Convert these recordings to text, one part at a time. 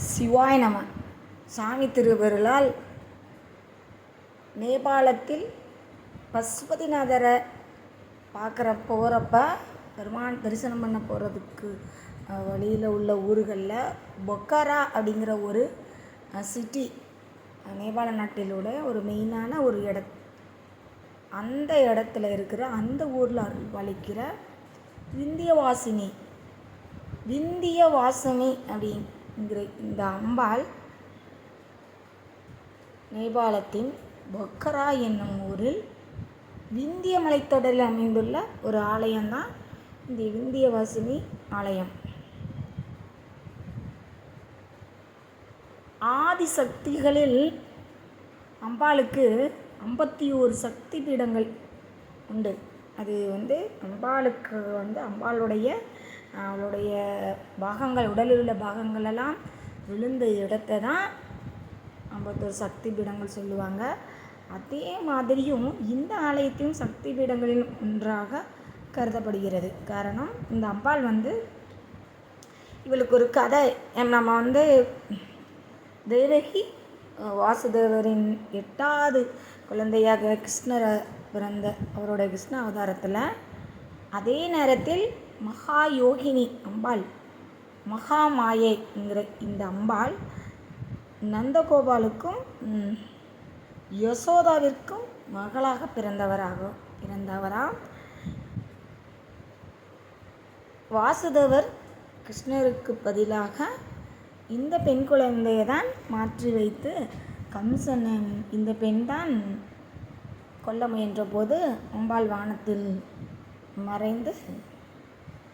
சிவாய நம. சாமி திருவருளால் நேபாளத்தில் பசுபதிநாதரை போகிறப்ப பெருமான் தரிசனம் பண்ண போகிறதுக்கு வழியில் உள்ள ஊர்களில் பொக்காரா அப்படிங்கிற ஒரு சிட்டி, நேபாள நாட்டிலோட ஒரு மெயினான ஒரு அந்த இடத்துல இருக்கிற அந்த ஊரில் அருள்பாலிக்கிற விந்தியவாசினி அப்படிங்கிற இந்த அம்பாள் நேபாளத்தின் பொக்கரா என்னும் ஊரில் விந்திய மலைத்தொடரில் அமைந்துள்ள ஒரு ஆலயம்தான் இந்த விந்தியவாசினி ஆலயம். ஆதிசக்திகளில் அம்பாளுக்கு 51 சக்தி பீடங்கள் உண்டு. அது அம்பாளுக்கு அம்பாளுடைய பாகங்கள், உடலில் உள்ள பாகங்களெல்லாம் விழுந்த இடத்தை தான் 51 சக்தி பீடங்கள் சொல்லுவாங்க. அதே மாதிரியும் இந்த ஆலயத்தையும் சக்தி பீடங்களில் ஒன்றாக கருதப்படுகிறது. காரணம், இந்த அம்பாள் இவளுக்கு ஒரு கதை. நம்ம தேவகி வாசுதேவரின் 8வது குழந்தையாக கிருஷ்ணரை பிறந்த அவருடைய கிருஷ்ண அவதாரத்தில், அதே நேரத்தில் மகா யோகினி அம்பாள், மகா மாயைங்கிற இந்த அம்பாள் நந்தகோபாலுக்கும் யசோதாவிற்கும் மகளாக பிறந்தவராம். வாசுதேவர் கிருஷ்ணருக்கு பதிலாக இந்த பெண் குழந்தையை தான் மாற்றி வைத்து கம்சன் இந்த பெண் தான் கொல்ல முயன்ற போது அம்பாள்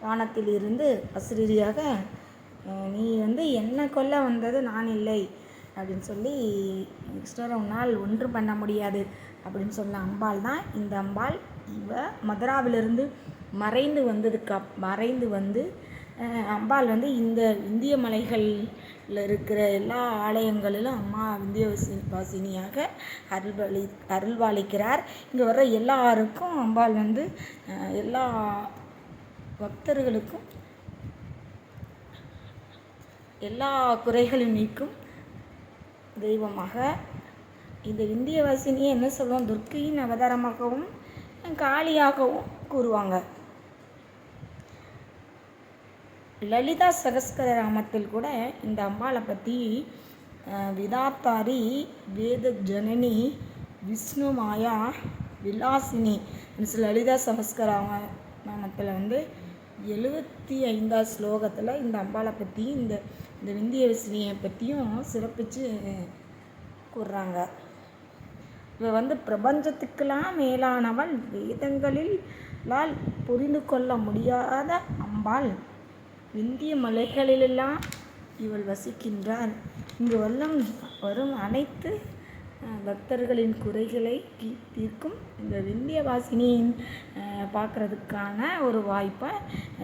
வானத்தில் இருந்து அசிரியாக, நீ என்ன கொல்ல வந்தது நான் இல்லை அப்படின்னு சொல்லி, கிருஷ்ணரை உன்னால் ஒன்றும் பண்ண முடியாது அப்படின்னு சொன்ன அம்பாள் தான் இந்த அம்பாள். மதுராவிலிருந்து மறைந்து வந்து அம்பாள் இந்த இந்திய மலைகளில் இருக்கிற எல்லா ஆலயங்களிலும் அம்மா விந்தியவாசினியாக அருள்பாலிக்கிறார். இங்கே வர்ற எல்லாருக்கும் அம்பாள் எல்லா பக்தர்களுக்கும் எல்லா குறைகளையும் நீக்கும் தெய்வமாக. இந்த விந்தியவாசினியை என்ன சொல்லுவோம், துர்க்கையின் அவதாரமாகவும் காளியாகவும் கூறுவாங்க. லலிதா சகஸ்கரநாமத்தில் கூட இந்த அம்பாளை பற்றி விதாத்தாரி, வேத ஜனனி, விஷ்ணு மாயா, விலாசினி லலிதா சகஸ்கரநாமத்தில் 75வது ஸ்லோகத்தில் இந்த அம்பாளை பற்றி, இந்த விந்தியவாசினியை பற்றியும் சிறப்பித்து கூறுறாங்க. இவ பிரபஞ்சத்துக்கெல்லாம் மேலானவள், வேதங்களிலால் புரிந்து கொள்ள முடியாத அம்பாள். விந்திய மலைகளிலெல்லாம் இவள் வசிக்கின்றார். இங்கு வரும் அனைத்து பக்தர்களின் குறைகளை தீர்க்கும் இந்த விந்தியவாசினியின் பார்க்குறதுக்கான ஒரு வாய்ப்பை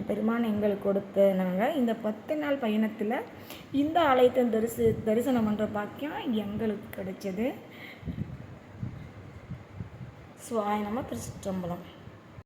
பெருமான் எங்களுக்கு கொடுத்தனாங்க. இந்த 10 நாள் பயணத்தில் இந்த ஆலயத்தை தரிசனம் பண்ணுற பாக்கியம் எங்களுக்கு கிடைச்சது. சிவாய நம. திருச்சிற்றம்பலம்.